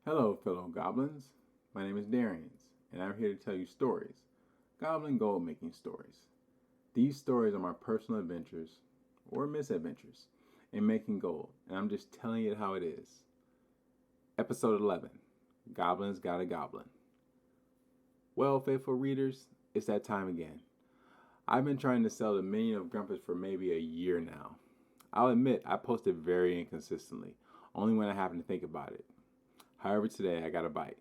Hello, fellow goblins. My name is Dariens, and I'm here to tell you stories, Goblin Gold Making Stories. These stories are my personal adventures, or misadventures, in making gold, and I'm just telling you how it is. Episode 11, Goblins Got a Goblin. Well, faithful readers, it's that time again. I've been trying to sell the Minion of Grumpus for maybe a year now. I'll admit I posted very inconsistently, only when I happen to think about it. However, today I got a bite.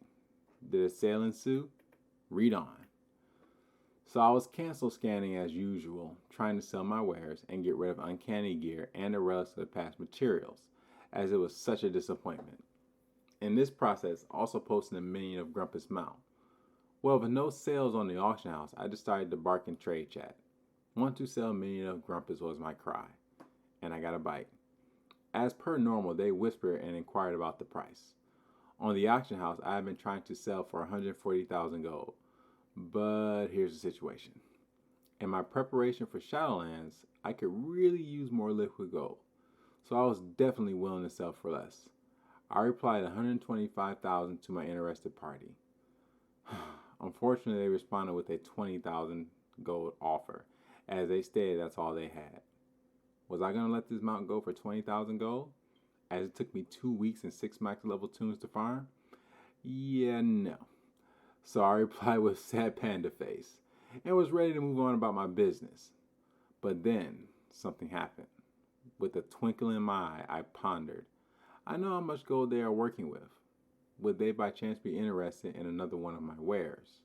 Did a sale ensue? Read on. So I was cancel scanning as usual, trying to sell my wares and get rid of uncanny gear and the relics of the past materials, as it was such a disappointment. In this process, also posting a Minion of Grumpus mount. Well, with no sales on the auction house, I decided to bark in trade chat. Want to sell Minion of Grumpus was my cry, and I got a bite. As per normal, they whispered and inquired about the price. On the auction house, I have been trying to sell for 140,000 gold. But here's the situation. In my preparation for Shadowlands, I could really use more liquid gold. So I was definitely willing to sell for less. I replied 125,000 to my interested party. Unfortunately, they responded with a 20,000 gold offer, as they stated that's all they had. Was I going to let this mount go for 20,000 gold? As it took me 2 weeks and 6 max level tunes to farm? Yeah, no. So I replied with sad panda face and was ready to move on about my business. But then something happened. With a twinkle in my eye, I pondered. I know how much gold they are working with. Would they by chance be interested in another one of my wares?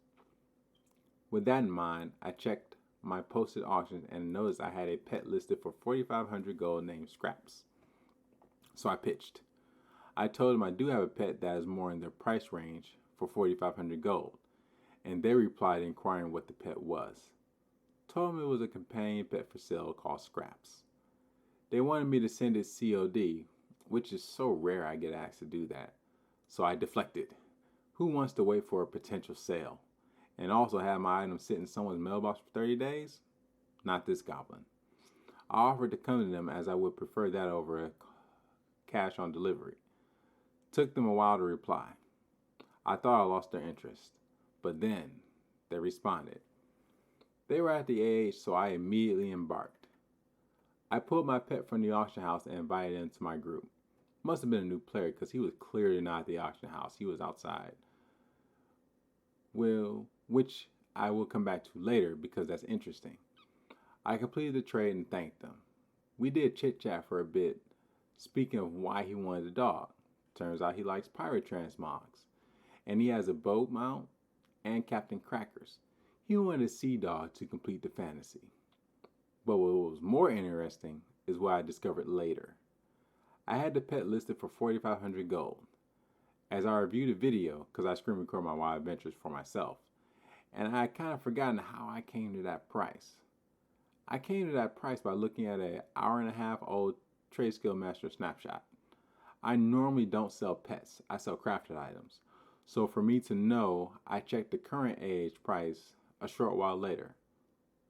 With that in mind, I checked my posted auctions and noticed I had a pet listed for 4,500 gold named Scraps. So I pitched. I told them I do have a pet that is more in their price range for 4,500 gold, and they replied inquiring what the pet was. Told them it was a companion pet for sale called Scraps. They wanted me to send it COD, which is so rare I get asked to do that. So I deflected. Who wants to wait for a potential sale? And also have my item sit in someone's mailbox for 30 days? Not this goblin. I offered to come to them as I would prefer that over a cash on delivery. Took them a while to reply. I thought I lost their interest, but then they responded. They were at the age, so I immediately embarked. I pulled my pet from the auction house and invited him to my group. Must have been a new player because he was clearly not at the auction house. He was outside. Well, which I will come back to later because that's interesting. I completed the trade and thanked them. We did chit chat for a bit, speaking of why he wanted a dog. Turns out he likes pirate transmogs. And he has a boat mount and Captain Crackers. He wanted a sea dog to complete the fantasy. But what was more interesting is what I discovered later. I had the pet listed for 4,500 gold. As I reviewed the video, because I screen record my wild adventures for myself, and I had kind of forgotten how I came to that price. I came to that price by looking at an hour and a half old Trade Skill Master snapshot. I normally don't sell pets, I sell crafted items. So for me to know, I checked the current age price a short while later.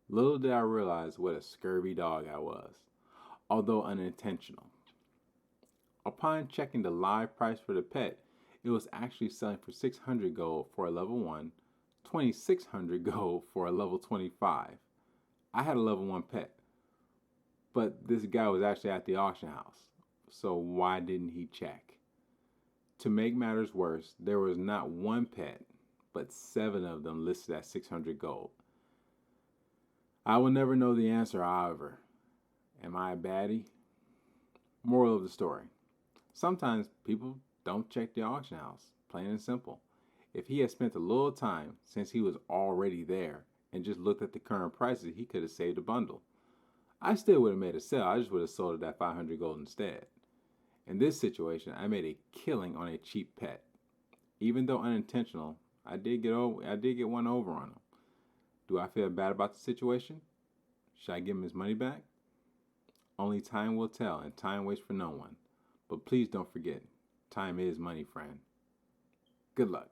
Little did I realize what a scurvy dog I was, although unintentional. Upon checking the live price for the pet, it was actually selling for 600 gold for a level 1, 2,600 gold for a level 25. I had a level 1 pet, but this guy was actually at the auction house, so why didn't he check? To make matters worse, there was not one pet, but 7 of them listed at 600 gold. I will never know the answer, however. Am I a baddie? Moral of the story. Sometimes people don't check the auction house, plain and simple. If he had spent a little time, since he was already there, and just looked at the current prices, he could have saved a bundle. I still would have made a sale, I just would have sold it at 500 gold instead. In this situation, I made a killing on a cheap pet. Even though unintentional, I did get one over on him. Do I feel bad about the situation? Should I give him his money back? Only time will tell, and time waits for no one. But please don't forget, time is money, friend. Good luck.